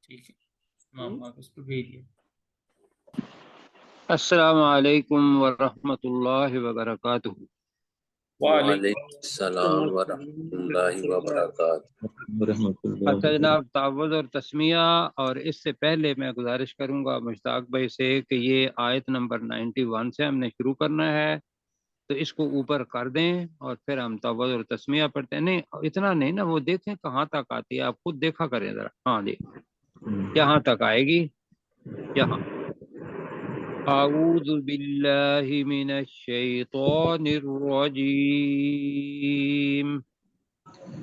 ٹھیک ہے امام آپ اس کو بھیجیے۔ السلام علیکم ورحمۃ اللہ وبرکاتہ۔ وعلیکم السلام ورحمۃ اللہ وبرکاتہ۔ اچھا جناب، تعوذ اور تسمیہ، اور اس سے پہلے میں گزارش کروں گا مشتاق بھائی سے کہ یہ آیت نمبر 91 سے ہم نے شروع کرنا ہے، تو اس کو اوپر کر دیں اور پھر ہم تعوذ اور تسمیہ پڑھتے ہیں۔ نہیں اتنا نہیں نا، وہ دیکھیں کہاں تک آتی ہے، آپ خود دیکھا کریں ذرا۔ ہاں جی، یہاں تک آئے گی، یہاں اعوذ باللہ من الشیطان الرجیم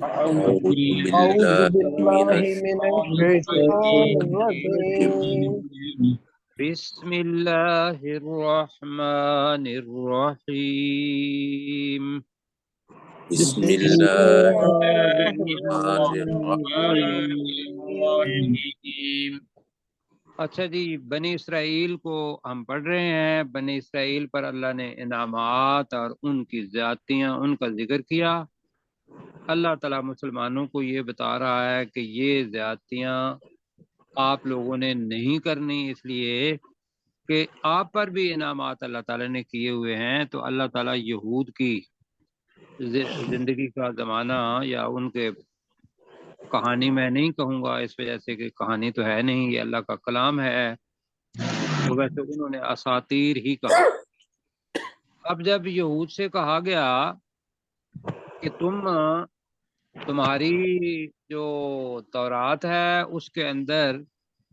اعوذ باللہ من الشیطان الرجیم بسم اللہ الرحمن الرحیم بسم اللہ الرحیم۔ اچھا جی، بنی اسرائیل کو ہم پڑھ رہے ہیں۔ بنی اسرائیل پر اللہ نے انعامات اور ان کی زیادتیاں، ان کا ذکر کیا۔ اللہ تعالیٰ مسلمانوں کو یہ بتا رہا ہے کہ یہ زیادتیاں آپ لوگوں نے نہیں کرنی، اس لیے کہ آپ پر بھی انعامات اللہ تعالیٰ نے کیے ہوئے ہیں۔ تو اللہ تعالیٰ یہود کی زندگی کا زمانہ یا ان کے کہانی میں نہیں کہوں گا، اس وجہ سے کہ کہانی تو ہے نہیں، یہ اللہ کا کلام ہے، تو ویسے انہوں نے اساطیر ہی کہا۔ اب جب یہود سے کہا گیا کہ تمہاری جو تورات ہے اس کے اندر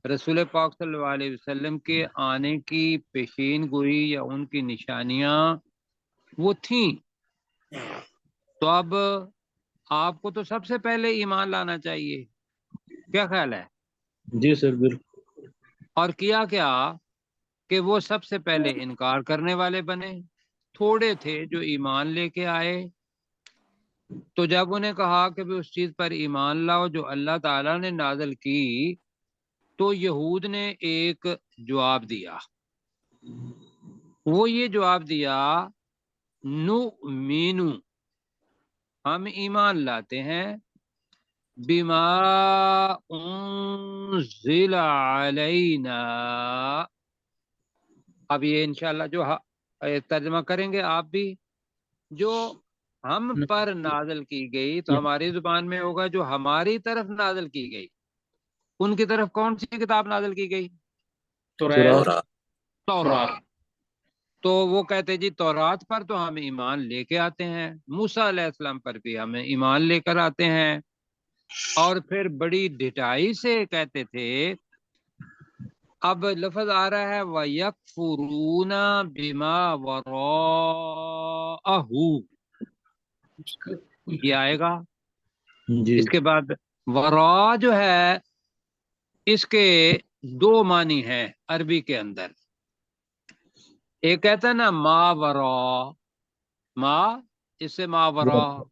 رسول پاک صلی اللہ علیہ وسلم کے آنے کی پیشین گوئی یا ان کی نشانیاں وہ تھیں، تو اب آپ کو تو سب سے پہلے ایمان لانا چاہیے، کیا خیال ہے؟ جی سر بالکل۔ اور کیا کہ وہ سب سے پہلے انکار کرنے والے بنے، تھوڑے تھے جو ایمان لے کے آئے۔ تو جب انہیں کہا کہ بھی اس چیز پر ایمان لاؤ جو اللہ تعالیٰ نے نازل کی، تو یہود نے ایک جواب دیا، وہ یہ جواب دیا نؤمنو، ہم ایمان لاتے ہیں، بما انزل علینا، اب یہ انشاءاللہ جو ترجمہ کریں گے آپ بھی، جو ہم پر نازل کی گئی، تو ہماری زبان میں ہوگا جو ہماری طرف نازل کی گئی۔ ان کی طرف کون سی کتاب نازل کی گئی؟ تورات۔ تورات۔ تو وہ کہتے جی تورات پر تو ہم ایمان لے کے آتے ہیں، موسیٰ علیہ السلام پر بھی ہمیں ایمان لے کر آتے ہیں، اور پھر بڑی ڈٹائی سے کہتے تھے۔ اب لفظ آ رہا ہے وَيَكْفُرُونَ بِمَا وَرَاءَهُ، یہ آئے گا جی اس کے بعد۔ ورا جو ہے اس کے دو معنی ہیں عربی کے اندر، ایک کہتا ہے نا ما ورا، ما، اس سے ما ورا،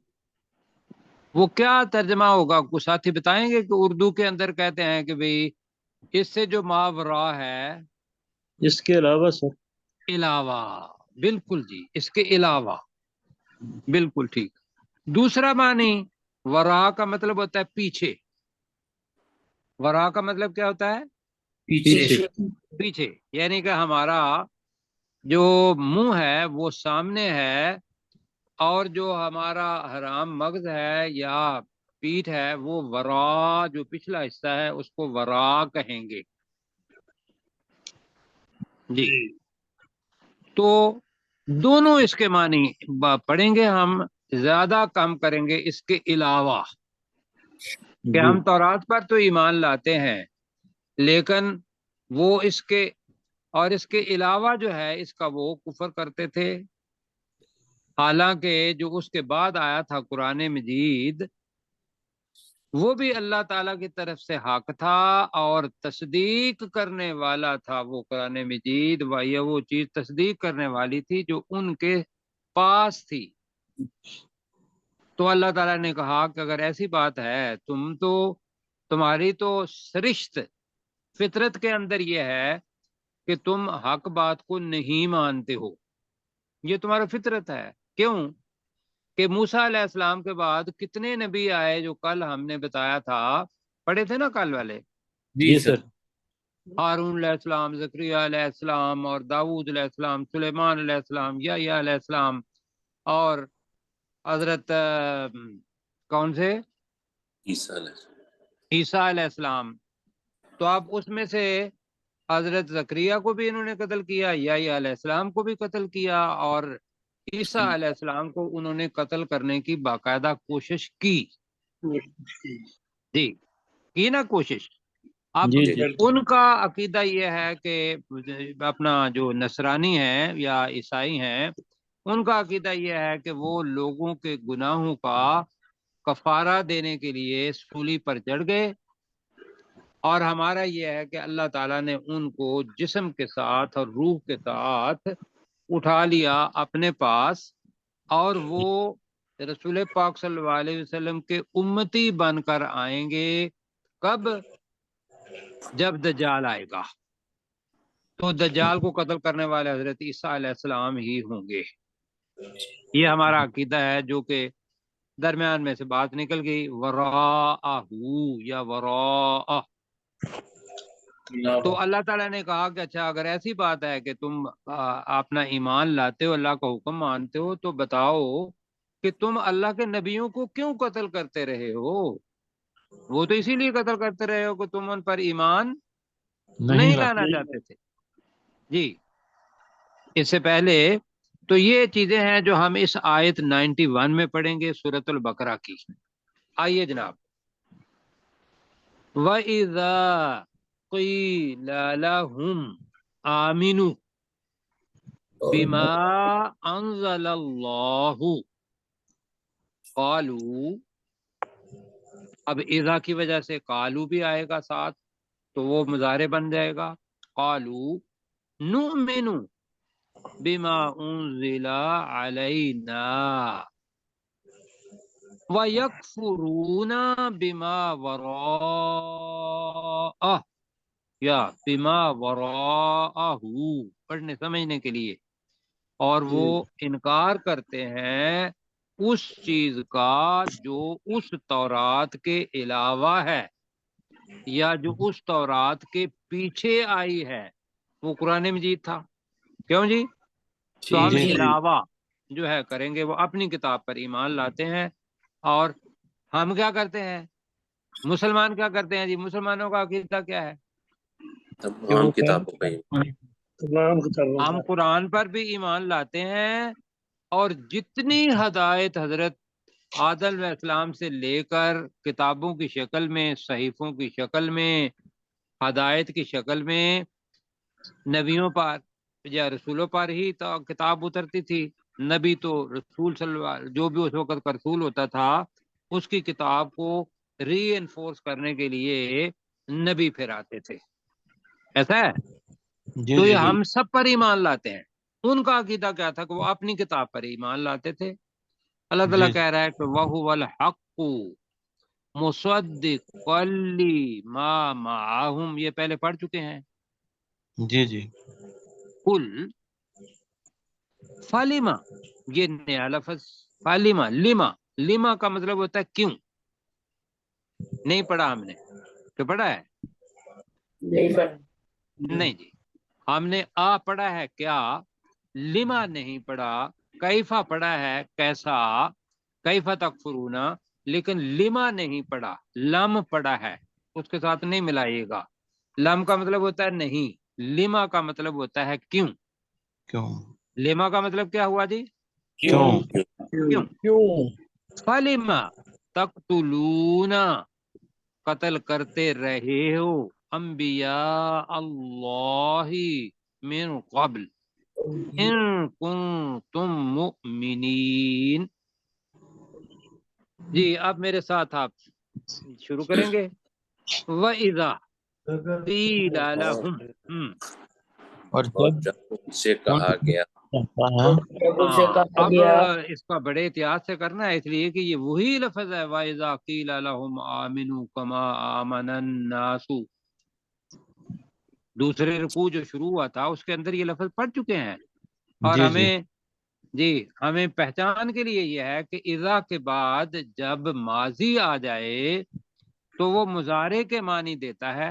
وہ کیا ترجمہ ہوگا؟ کچھ ساتھی بتائیں گے کہ اردو کے اندر کہتے ہیں کہ بھئی اس سے جو ما ورا ہے، اس کے علاوہ سر۔ علاوہ، بالکل جی، اس کے علاوہ، بالکل ٹھیک۔ دوسرا معنی ورا کا مطلب ہوتا ہے پیچھے، ورا کا مطلب کیا ہوتا ہے؟ پیچھے۔ پیچھے، یعنی کہ ہمارا جو منہ ہے وہ سامنے ہے، اور جو ہمارا حرام مغز ہے یا پیٹھ ہے وہ ورا، جو پچھلا حصہ ہے اس کو ورا کہیں گے جی۔ تو دونوں اس کے معنی پڑھیں گے ہم، زیادہ کم کریں گے اس کے علاوہ، کہ ہم تورات پر تو ایمان لاتے ہیں لیکن وہ اس کے اور اس کے علاوہ جو ہے اس کا وہ کفر کرتے تھے، حالانکہ جو اس کے بعد آیا تھا قرآن مجید وہ بھی اللہ تعالیٰ کی طرف سے حق تھا اور تصدیق کرنے والا تھا۔ وہ قرآن مجید وہ چیز تصدیق کرنے والی تھی جو ان کے پاس تھی۔ تو اللہ تعالیٰ نے کہا کہ اگر ایسی بات ہے، تمہاری تو سرشت فطرت کے اندر یہ ہے کہ تم حق بات کو نہیں مانتے ہو، یہ تمہارا فطرت ہے۔ کیوں کہ موسیٰ علیہ السلام کے بعد کتنے نبی آئے جو کل ہم نے بتایا تھا، پڑھے تھے نا کل والے، جی سر ہارون علیہ السلام، زکریا علیہ السلام اور داؤد علیہ السلام، سلیمان علیہ السلام، یحییٰ علیہ السلام، اور حضرت کون سے عیسیٰ علیہ السلام۔ عیسیٰ علیہ السلام. تو اب اس میں سے حضرت زکریہ کو بھی انہوں نے قتل کیا، یحییٰ علیہ السلام کو بھی قتل کیا، اور عیسیٰ علیہ السلام کو انہوں نے قتل کرنے کی باقاعدہ کوشش کی. جی کی نا کوشش. اب جی جی ان کا عقیدہ یہ ہے کہ اپنا جو نصرانی ہے یا عیسائی ہیں، ان کا عقیدہ یہ ہے کہ وہ لوگوں کے گناہوں کا کفارہ دینے کے لیے سولی پر چڑھ گئے، اور ہمارا یہ ہے کہ اللہ تعالیٰ نے ان کو جسم کے ساتھ اور روح کے ساتھ اٹھا لیا اپنے پاس، اور وہ رسول پاک صلی اللہ علیہ وسلم کے امتی بن کر آئیں گے. کب؟ جب دجال آئے گا تو دجال کو قتل کرنے والے حضرت عیسیٰ علیہ السلام ہی ہوں گے. یہ ہمارا عقیدہ ہے، جو کہ درمیان میں سے بات نکل گئی وراءہ یا وراء. تو اللہ تعالیٰ نے کہا کہ اچھا اگر ایسی بات ہے کہ تم اپنا ایمان لاتے ہو، اللہ کا حکم مانتے ہو، تو بتاؤ کہ تم اللہ کے نبیوں کو کیوں قتل کرتے رہے ہو؟ وہ تو اسی لیے قتل کرتے رہے ہو کہ تم ان پر ایمان نہیں لانا چاہتے تھے. جی اس سے پہلے تو یہ چیزیں ہیں جو ہم اس آیت 91 میں پڑھیں گے سورۃ البقرہ کی. آئیے جناب. وَإِذَا قِيلَ لَهُمْ آمِنُوا بِمَا أَنزَلَ اللَّهُ قَالُوا. اب اذا کی وجہ سے قالو بھی آئے گا ساتھ، تو وہ مضارع بن جائے گا. قالوا نؤمن بما انزل علینا وَيَكْفُرُونَ بِمَا وَرَاءَهُ یا بِمَا وَرَاءَهُ پڑھنے سمجھنے کے لیے، اور وہ انکار کرتے ہیں اس چیز کا جو اس تورات کے علاوہ ہے، یا جو اس تورات کے پیچھے آئی ہے. وہ قرآن مجید تھا. کیوں جی؟ تو ہم علاوہ جو ہے کریں گے، وہ اپنی کتاب پر ایمان لاتے ہیں. اور ہم کیا کرتے ہیں؟ مسلمان کیا کرتے ہیں جی؟ مسلمانوں کا عقیدہ کیا ہے؟ تمام کتابوں کا ہم قرآن پر بھی ایمان لاتے ہیں، اور جتنی ہدایت حضرت آدم علیہ السلام سے لے کر کتابوں کی شکل میں، صحیفوں کی شکل میں، ہدایت کی شکل میں نبیوں پر یا رسولوں پر ہی تو کتاب اترتی تھی. نبی تو رسول صلی اللہ علیہ جو بھی اس وقت کا رسول ہوتا تھا، اس کی کتاب کو ری انفورس کرنے کے لیے نبی پھر آتے تھے. ایسا ہے؟ تو یہ ہم سب پر ایمان لاتے ہیں. ان کا عقیدہ کیا تھا کہ وہ اپنی کتاب پر ایمان لاتے تھے. اللہ تعالیٰ کہہ رہا ہے کہ وَهُوَ الْحَقُّ مُصَدِّقًا لِمَا مَعَهُمْ، یہ پہلے پڑھ چکے ہیں. جی قُلْ فَلِمَ، یہ نیا لفظ فَلِمَ. لِمَ کا مطلب ہوتا ہے کیوں. نہیں پڑھا ہم نے؟ تو پڑھا ہے؟ نہیں جی، ہم نے پڑھا ہے کیا؟ لما نہیں پڑھا. کیفا پڑھا ہے، کیسا، کیفا تکفرون، لیکن لما نہیں پڑھا. لم پڑھا ہے، اس کے ساتھ نہیں ملائیے گا. لم کا مطلب ہوتا ہے نہیں، لما کا مطلب ہوتا ہے کیوں. لما کا مطلب کیا ہوا جی؟ کیوں. فلما تقتلون، قتل کرتے رہے ہو انبیاء اللہ من قبل ان کنتم مؤمنین. جی اب میرے ساتھ آپ شروع کریں گے. وَإِذَا قِيلَ لَهُمْ، اور جب ان سے کہا گیا. اب اس کا بڑے احتیاط سے کرنا ہے، اس لیے کہ یہ وہی لفظ ہے وَإِذَا قِيلَ لَهُمْ آمِنُوا كَمَا آمَنَ النَّاسُ. دوسرے رکوع جو شروع ہوا تھا اس کے اندر یہ لفظ پڑھ چکے ہیں. اور ہمیں پہچان کے لیے یہ ہے کہ اذا کے بعد جب ماضی آ جائے تو وہ مضارع کے معنی دیتا ہے،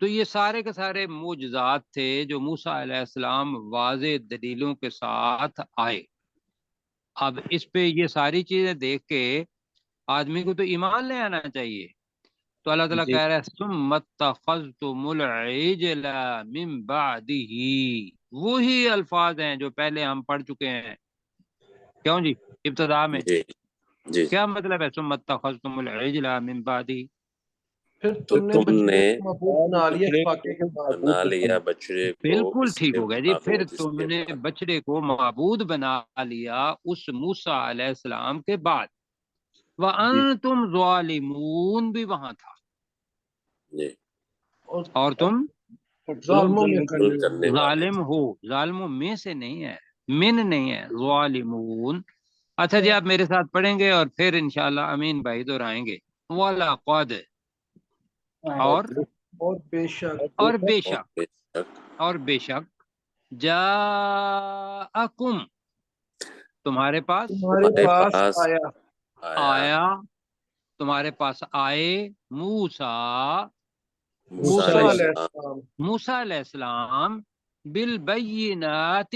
تو یہ سارے کے سارے معجزات تھے جو موسیٰ علیہ السلام واضح دلیلوں کے ساتھ آئے. اب اس پہ یہ ساری چیزیں دیکھ کے آدمی کو تو ایمان لے آنا چاہیے. تو اللہ تعالیٰ جی کہہ رہا ہے ثم اتخذتم العجل من بعدہ، وہی الفاظ ہیں جو پہلے ہم پڑھ چکے ہیں. کیوں جی ابتدا میں جی جی کیا مطلب ہے ثم اتخذتم العجل من بعدہ؟ پھر تو تم نے تم بچڑے نے کو معبود بنا لیا اس واقعے کے بعد. بنا لیا بچڑے کو بالکل اس ٹھیک کے ہو گیا جی. پھر معبود اس تم کے نے بعد. بچڑے کو معبود بنا لیا اس موسیٰ علیہ السلام کے بعد. وَأَنْتُمْ ظَالِمُونَ بھی وہاں تھا، جی اور تم ظالموں میں ظلم کرنے والے ظالم تھے. ہو. ظالموں میں سے نہیں ہے، من نہیں ہے، ظالمون. اچھا جی آپ میرے ساتھ پڑھیں گے اور پھر انشاءاللہ امین بھائی دہرائیں گے. وَلَقَدْ اور اور بے شک اور بے اور شک بے شک اور بے شک جاءکم تمہارے پاس تمہارے تمہارے پاس پاس آیا آیا تمہارے پاس آئے موسیٰ موسیٰ موسیٰ علیہ علیہ السلام السلام موسیٰ علیہ السلام بالبینات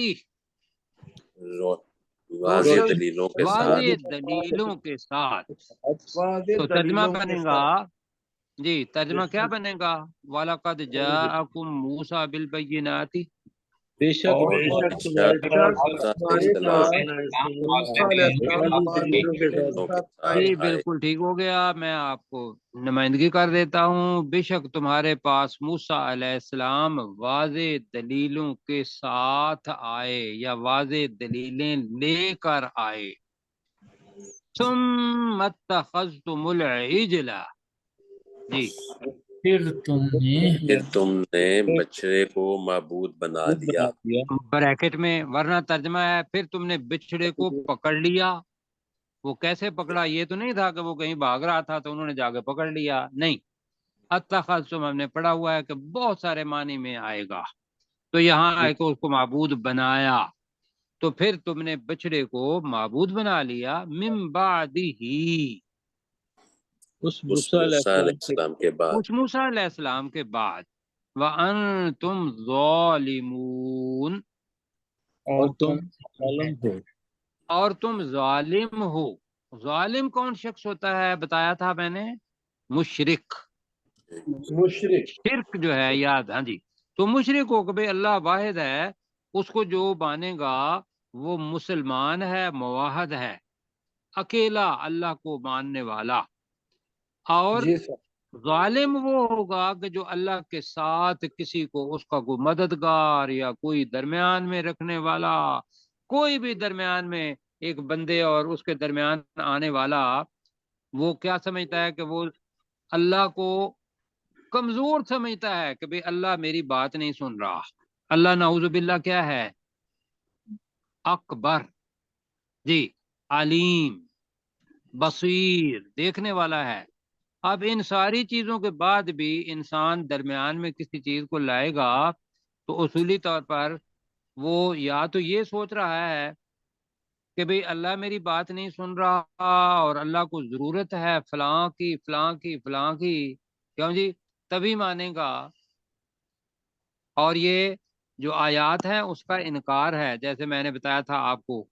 واضح روشن دلیلوں کے ساتھ. واضح دلیلوں کے ساتھ. واضح تو ترجمہ دلیلوں کے بنے گا ساتھ. جی ترجمہ کیا بنے گا؟ وَلَقَدْ جَاءَكُم مُوسَىٰ بِالْبَيِّنَاتِ. بے شک اور بے بے شک شک تمہارے پاس موسیٰ علیہ ہمارے السلام پاس موسیٰ علیہ السلام دلیلوں کے دلیلوں دلیلوں کے کے ساتھ ساتھ آئے. جی آئے. بالکل ٹھیک ہو گیا. میں آپ کو نمائندگی کر دیتا ہوں. بے شک تمہارے پاس موسیٰ علیہ السلام واضح دلیلوں کے ساتھ آئے یا واضح دلیلیں لے کر آئے. ثم اتخذتم العجل. جی پھر تم نے بچڑے کو معبود بنا لیا. بریکٹ میں ورنہ ترجمہ ہے پھر تم نے بچھڑے کو پکڑ لیا. وہ کیسے پکڑا؟ یہ تو نہیں تھا کہ وہ کہیں بھاگ رہا تھا تو انہوں نے جا کے پکڑ لیا، نہیں. اتخذتم ہم نے پڑھا ہوا ہے کہ بہت سارے معنی میں آئے گا. تو یہاں آئے کہ اس کو معبود بنایا. تو پھر تم نے بچڑے کو معبود بنا لیا من بعدہ اس اس موسیٰ علیہ موسیٰ علیہ السلام سے السلام کے بعد. اس موسیٰ علیہ السلام کے بعد. وَأَنْتُمْ ظَالِمُونَ اور تم ظالم ہو. اور تم ظالم ہو. ظالم کون شخص ہوتا ہے بتایا تھا میں نے؟ مشرک. مشرک شرک جو ہے یاد، ہاں جی. تو مشرک ہو کہ بھئی اللہ واحد ہے، اس کو جو مانے گا وہ مسلمان ہے، موحد ہے، اکیلا اللہ کو ماننے والا. اور جی سر. ظالم وہ ہوگا کہ جو اللہ کے ساتھ کسی کو اس کا کوئی مددگار یا کوئی درمیان میں رکھنے والا، کوئی بھی درمیان میں ایک بندے اور اس کے درمیان آنے والا، وہ کیا سمجھتا ہے کہ وہ اللہ کو کمزور سمجھتا ہے کہ بھئی اللہ میری بات نہیں سن رہا. اللہ نعوذ باللہ کیا ہے؟ اکبر، جی، علیم، بصیر، دیکھنے والا ہے. اب ان ساری چیزوں کے بعد بھی انسان درمیان میں کسی چیز کو لائے گا تو اصولی طور پر وہ یا تو یہ سوچ رہا ہے کہ بھئی اللہ میری بات نہیں سن رہا اور اللہ کو ضرورت ہے فلاں کی فلاں کی فلاں کی، کیوں جی، تبھی مانے گا. اور یہ جو آیات ہیں اس کا انکار ہے. جیسے میں نے بتایا تھا آپ کو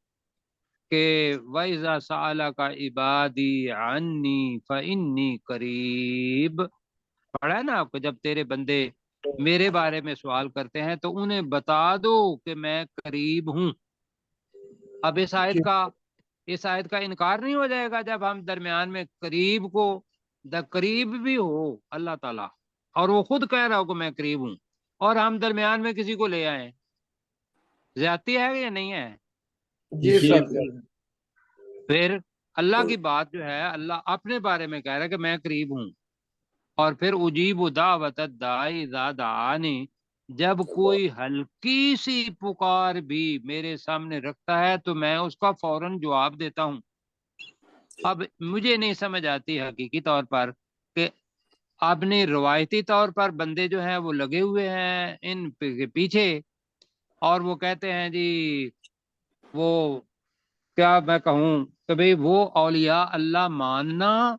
کہ وَإِذَا سَأَلَكَ عِبَادِي عَنِّي فَإِنِّي قَرِيبٌ. پڑھا ہے نا آپ کو؟ جب تیرے بندے میرے بارے میں سوال کرتے ہیں تو انہیں بتا دو کہ میں قریب ہوں. اب اس آیت کا انکار نہیں ہو جائے گا جب ہم درمیان میں قریب کو قریب بھی ہو اللہ تعالیٰ اور وہ خود کہہ رہا ہو کہ میں قریب ہوں اور ہم درمیان میں کسی کو لے آئیں. زیادتی ہے یا نہیں ہے؟ جی سر. پھر اللہ کی بات جو ہے اللہ اپنے بارے میں کہہ رہا ہے کہ میں قریب ہوں. اور پھر اجیب دعوت الداعی اذا دعانی، جب کوئی ہلکی سی پکار بھی میرے سامنے رکھتا ہے تو میں اس کا فوراً جواب دیتا ہوں. اب مجھے نہیں سمجھ آتی حقیقی طور پر کہ اپنی روایتی طور پر بندے جو ہیں وہ لگے ہوئے ہیں ان کے پیچھے اور وہ کہتے ہیں جی وہ کیا میں کہوں کہ بھئی وہ اولیاء اللہ ماننا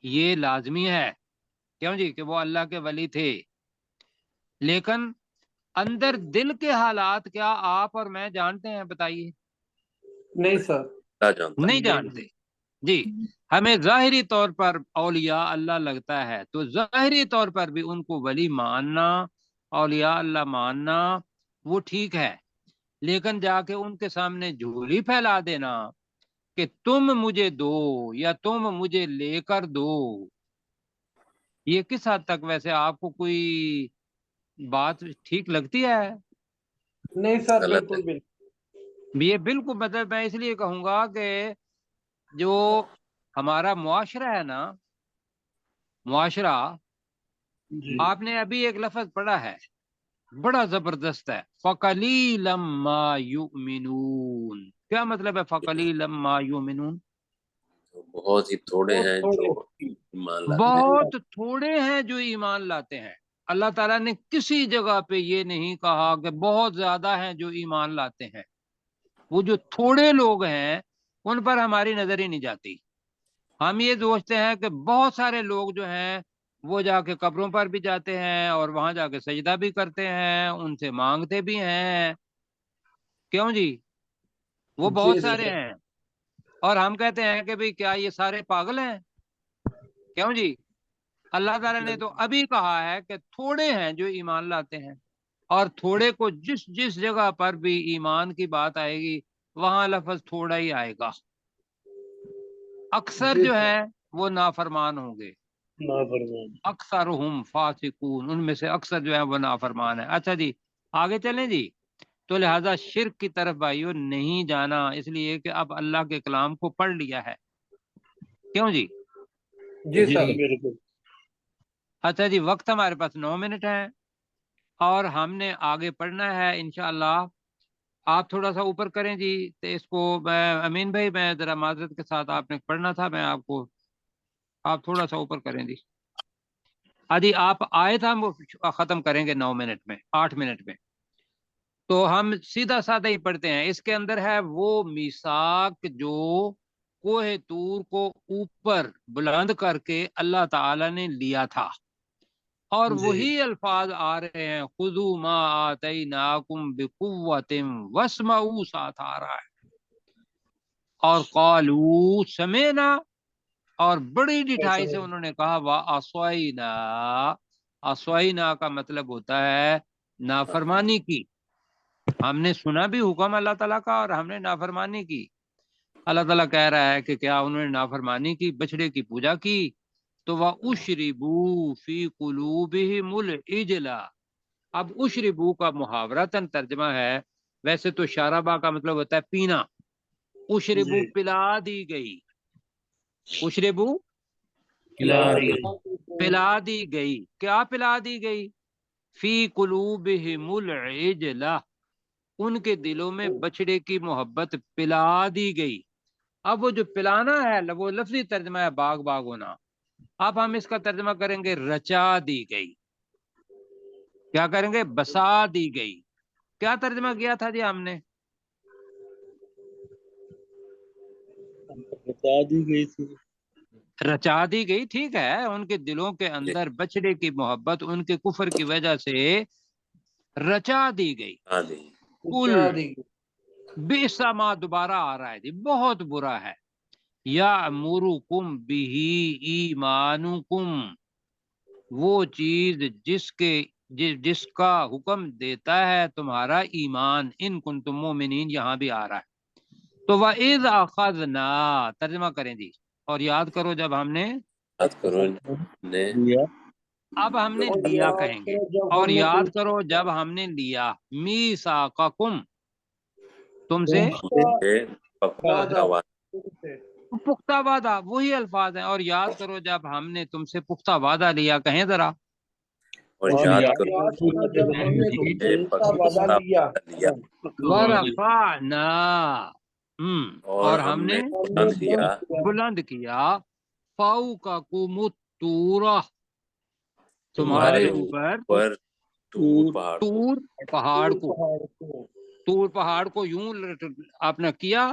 یہ لازمی ہے. کیوں جی؟ کہ وہ اللہ کے ولی تھے. لیکن اندر دل کے حالات کیا آپ اور میں جانتے ہیں؟ بتائیے. نہیں سر. کیا جانتا نہیں جانتے. جی ہمیں ظاہری طور پر اولیاء اللہ لگتا ہے تو ظاہری طور پر بھی ان کو ولی ماننا، اولیاء اللہ ماننا وہ ٹھیک ہے، لیکن جا کے ان کے سامنے جھولی پھیلا دینا کہ تم مجھے دو یا تم مجھے لے کر دو، یہ کس حد تک ویسے آپ کو کوئی بات ٹھیک لگتی ہے؟ نہیں سر، غلط بالکل ہے. بالکل. یہ بالکل مطلب میں اس لیے کہوں گا کہ جو ہمارا معاشرہ ہے نا، معاشرہ، جی آپ نے ابھی ایک لفظ پڑھا ہے بڑا زبردست ہے، فَقَلِيلًا مَا يُؤْمِنُونَ. کیا مطلب ہے فَقَلِيلًا مَا يُؤْمِنُونَ؟ بہت ہی تھوڑے بہت ہیں تھوڑے. جو ایمان لاتے ہیں. بہت تھوڑے ہیں جو ایمان لاتے ہیں. اللہ تعالیٰ نے کسی جگہ پہ یہ نہیں کہا کہ بہت زیادہ ہیں جو ایمان لاتے ہیں. وہ جو تھوڑے لوگ ہیں ان پر ہماری نظر ہی نہیں جاتی. ہم یہ سوچتے ہیں کہ بہت سارے لوگ جو ہیں وہ جا کے قبروں پر بھی جاتے ہیں اور وہاں جا کے سجدہ بھی کرتے ہیں، ان سے مانگتے بھی ہیں. کیوں جی؟ وہ بہت جی سارے ہیں اور ہم کہتے ہیں کہ بھئی کیا یہ سارے پاگل ہیں؟ کیوں جی؟ اللہ تعالیٰ نے تو ابھی کہا ہے کہ تھوڑے ہیں جو ایمان لاتے ہیں، اور تھوڑے کو جس جس جگہ پر بھی ایمان کی بات آئے گی وہاں لفظ تھوڑا ہی آئے گا. اکثر جی جو سر. ہے وہ نافرمان ہوں گے. نافرمان. اکثرہم فاسقون، ان میں سے اکثر جو ہے وہ نافرمان ہے. اچھا جی آگے چلیں جی. تو لہذا شرک کی طرف بھائیو نہیں جانا، اس لیے کہ اب اللہ کے کلام کو پڑھ لیا ہے. کیوں جی؟ جی سر بالکل. اچھا جی وقت ہمارے پاس 9 منٹ ہے اور ہم نے آگے پڑھنا ہے انشاءاللہ. آپ تھوڑا سا اوپر کریں جی تو اس کو امین بھائی میں ذرا معذرت کے ساتھ آپ نے پڑھنا تھا، میں آپ کو، آپ تھوڑا سا اوپر کریں جی. جی آپ آئے تھا ہم وہ ختم کریں گے 9 منٹ میں، 8 منٹ میں. تو ہم سیدھا سادہ ہی پڑھتے ہیں. اس کے اندر ہے وہ میثاق جو کوہ طور کو اوپر بلند کر کے اللہ تعالی نے لیا تھا، اور وہی الفاظ آ رہے ہیں خذوا ما آتیناکم بقوۃ واسمعوا، ساتھ آ رہا ہے. اور قالوا سمعنا، اور بڑی ڈٹھائی سے انہوں نے کہا وعصینا. عصینا کا مطلب ہوتا ہے نافرمانی کی. ہم نے سنا بھی حکم اللہ تعالیٰ کا اور ہم نے نافرمانی کی. اللہ تعالیٰ کہہ رہا ہے کہ کیا انہوں نے نافرمانی کی، بچڑے کی پوجا کی، تو وَأُشْرِبُوا فِي قُلُوبِهِمُ الْعِجْلَ. اب اشربو کا محاورتاً ترجمہ ہے، ویسے تو شاربہ کا مطلب ہوتا ہے پینا. اشربو پلا دی گئی، اشربو پلا دی گئی. کیا پلا دی گئی؟ فی قلوبہم العجل، ان کے دلوں میں بچڑے کی محبت پلا دی گئی. اب وہ جو پلانا ہے وہ لفظی ترجمہ ہے باغ باغ ہونا. اب ہم اس کا ترجمہ کریں گے رچا دی گئی. کیا کریں گے؟ بسا دی گئی. کیا ترجمہ کیا تھا جی ہم نے؟ بتا دی گئی تھی. رچا دی گئی. ٹھیک ہے، ان کے دلوں کے اندر بچڑے کی محبت ان کے کفر کی وجہ سے رچا دی گئی. کل بئس ما دوبارہ آ رہا ہے جی، بہت برا ہے. یامرکم بہ ایمانکم، وہ چیز جس کا حکم دیتا ہے تمہارا ایمان. ان کنتم مومنین یہاں بھی آ رہا ہے. تو وَإِذْ أَخَذْنَا، ترجمہ کریں جی. اور یاد کرو جب ہم نے، اب ہم نے لیا کہیں گے، اور یاد کرو جب ہم نے لیا میثاقکم، تم سے پختہ وعدہ. وہی الفاظ ہیں. اور یاد کرو جب ہم نے تم سے پختہ وعدہ لیا. کہیں ذرا اور یاد کرو جب ہم نے تم سے وعدہ لیا. ورفعنا، اور ہم نے بلند کیا فوقکم الطور، تمہارے اوپر طور پہاڑ کو. طور پہاڑ کو یوں آپ نے کیا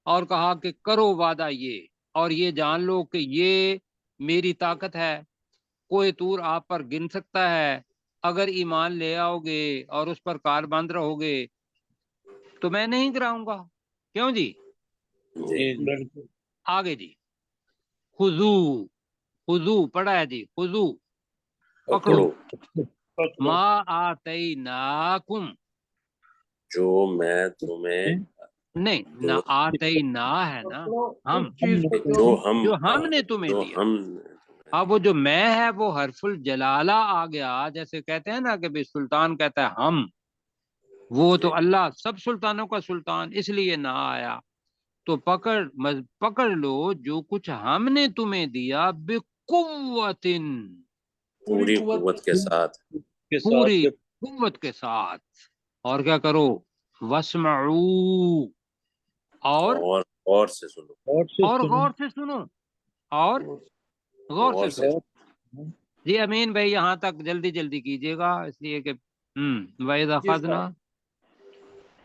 اور کہا کہ کرو وعدہ یہ، اور یہ جان لو کہ یہ میری طاقت ہے. کوئی طور آپ پر گن سکتا ہے اگر ایمان لے آؤ گے اور اس پر کاربند رہو گے تو میں نہیں گراؤں گا. کیوں جی؟ جی بالکل. آگے جی خذو، خذو پڑھا ہے جی، خذو پکڑو، ما آتیناکم، جو میں تمہیں نہیں نہ جو آتینا ہے نا، ہم، اس چیز کو جو ہم جو ہم نے تمہیں جو دیا. ہم اب وہ جو میں ہے وہ حرف الجلالہ آ گیا، جیسے کہتے ہیں نا کہ بھی سلطان کہتا ہے ہم، وہ تو اللہ سب سلطانوں کا سلطان، اس لیے نہ آیا. تو پکڑ لو جو کچھ ہم نے تمہیں دیا بقوت، پوری قوت کے ساتھ کے پوری ساتھ قوت کے ساتھ. اور کیا کرو؟ واسمعوا، اور اور سے سنو اور سے اور سنو، غور سے سنو، اور غور سے غور سے سنو. جی امین بھائی یہاں تک جلدی جلدی کیجیے گا، اس لیے کہ وَإِذْ أَخَذْنَا،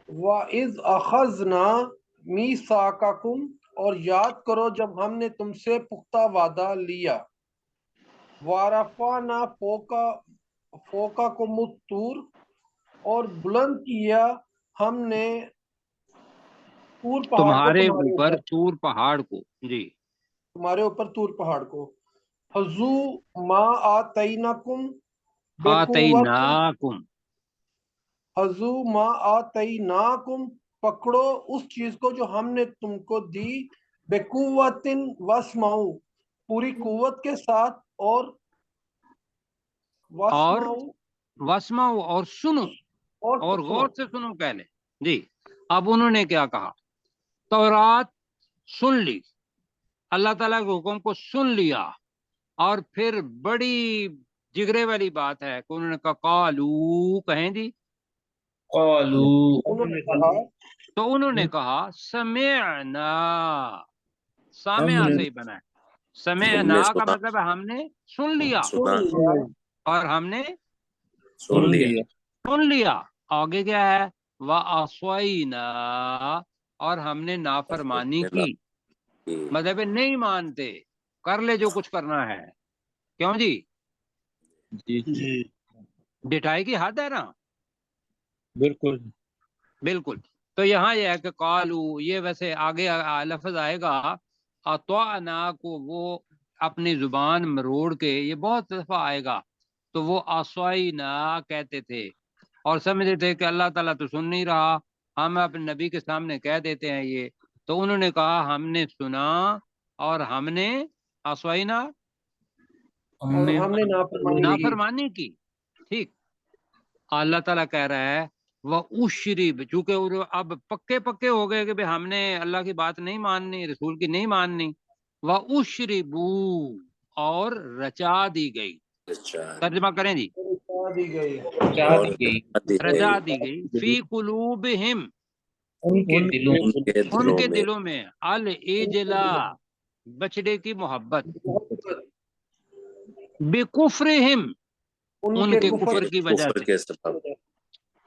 وَإِذْ أَخَذْنَا مِيثَاقَكُمْ، اور یاد کرو جب ہم نے تم سے پختہ وعدہ لیا. وَرَفَعْنَا فَوْقَكُمُ الطُّورَ، اور بلند کیا ہم نے طور پہاڑ کو تمہارے تمہارے اوپر اوپر، طور پہاڑ کو. جی تمہارے اوپر طور پہاڑ کو. خذوا ما آتیناکم بقوت، آتیناکم، خذوا ما آتیناکم، پکڑو اس چیز کو جو ہم نے تم کو دی، بقوت واسمعوا، پوری قوت کے ساتھ، اور اور واسمعوا، واسمعوا، اور سنو، اور غور سے سنو پہلے. جی اب انہوں نے کیا کہا؟ تورات سن لی، اللہ تعالیٰ کے حکم کو سن لیا، اور پھر بڑی جگرے والی بات ہے کہ انہوں نے کہا قالو، کہیں جی، قالوا انہوں نے کہا تو انہوں نے کہا سمعنا، ہم سامعہ نے سے ہی بنا ہے. ہم سمعنا نے کا سنا مطلب ہے ہم نے سن لیا، سنا اور ہم نے سن لیا سن لیا. آگے کیا ہے؟ وَعَصَيْنَا، اور ہم نے نافرمانی کی، مطلب نہیں مانتے، کر لے جو کچھ کرنا ہے. کیوں جی؟ جی جی ڈٹائی کی حد ہے نا. بالکل. بالکل. تو یہاں یہ ہے کہ قالو، یہ ویسے آگے لفظ آئے گا اطعنا کو، وہ اپنی زبان مروڑ کے، یہ بہت دفعہ آئے گا. تو وہ عصینا کہتے تھے اور سمجھتے تھے کہ اللہ تعالیٰ تو سن نہیں رہا، ہم اپنے نبی کے سامنے کہہ دیتے ہیں یہ. تو انہوں نے کہا ہم نے سنا اور ہم نے عصینا، اور ہم نے نافرمانی کی. نافرمانی کی. ٹھیک. اللہ تعالیٰ کہہ رہا ہے وہ اشرب، چونکہ وہ اب پکے پکے ہو گئے کہ بھئی ہم نے اللہ کی بات نہیں ماننی، رسول کی نہیں ماننی. وہ اشربو، اور رچا دی گئی. ترجمہ کریں جی. رچا دی گئی، اور رچا دی گئی فی قلوبہم، ان کے دلوں ان کے دلوں میں، العجلا، بچڑے کی محبت، بکفرہم، ان کے کفر کی وجہ کفر سے. کے سبب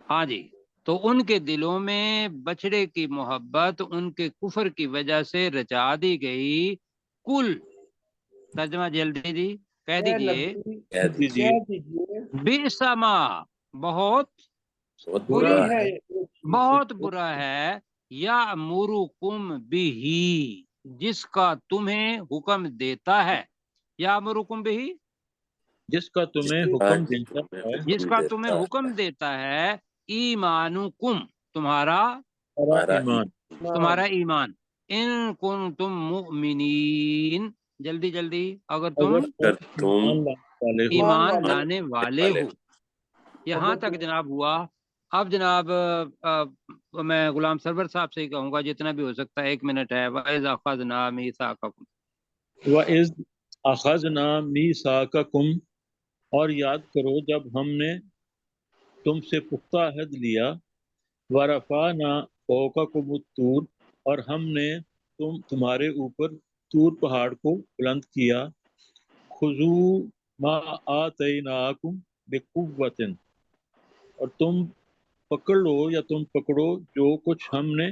ہاں جی. تو ان کے دلوں میں بچڑے کی محبت ان کے کفر کی وجہ سے رچا دی گئی. کل، ترجمہ جلدی جی کہہ اے دیجئے. نبی کہہ دیجیے کہہ دیجئے بئسما، بہت بہت بری برا ہے ہے یہ چیز، بہت برا ہے، یامرکم بہی، جس کا تمہیں حکم دیتا ہے. یامرکم بہی، جس کا تمہیں حکم دیتا ہے، جس کا تمہیں حکم دیتا ہے. ایمانکم، تمہارا ہمارا ایمان. تمہارا ایمان. ان کنتم مؤمنین، جلدی جلدی، اگر تم اگر تم ایمان لانے والے والے ہو. یہاں تک جناب ہوا. اب جناب میں غلام سرور صاحب سے ہی کہوں گا جتنا بھی ہو سکتا ہے، 1 منٹ ہے. وَإِذْ أَخَذْنَا مِيثَاقَكُمْ، وَإِذْ أَخَذْنَا مِيثَاقَكُمْ، اور یاد کرو جب ہم نے تم سے پختہ عہد لیا. وَرَفَعْنَا فَوْقَكُمُ الطُّورَ، اور ہم نے تمہارے اوپر طور پہاڑ کو بلند کیا. خُذُوا مَا آتَيْنَاكُمْ بِقُوَّةٍ، اور تم پکڑ لو یا تم پکڑو جو کچھ ہم نے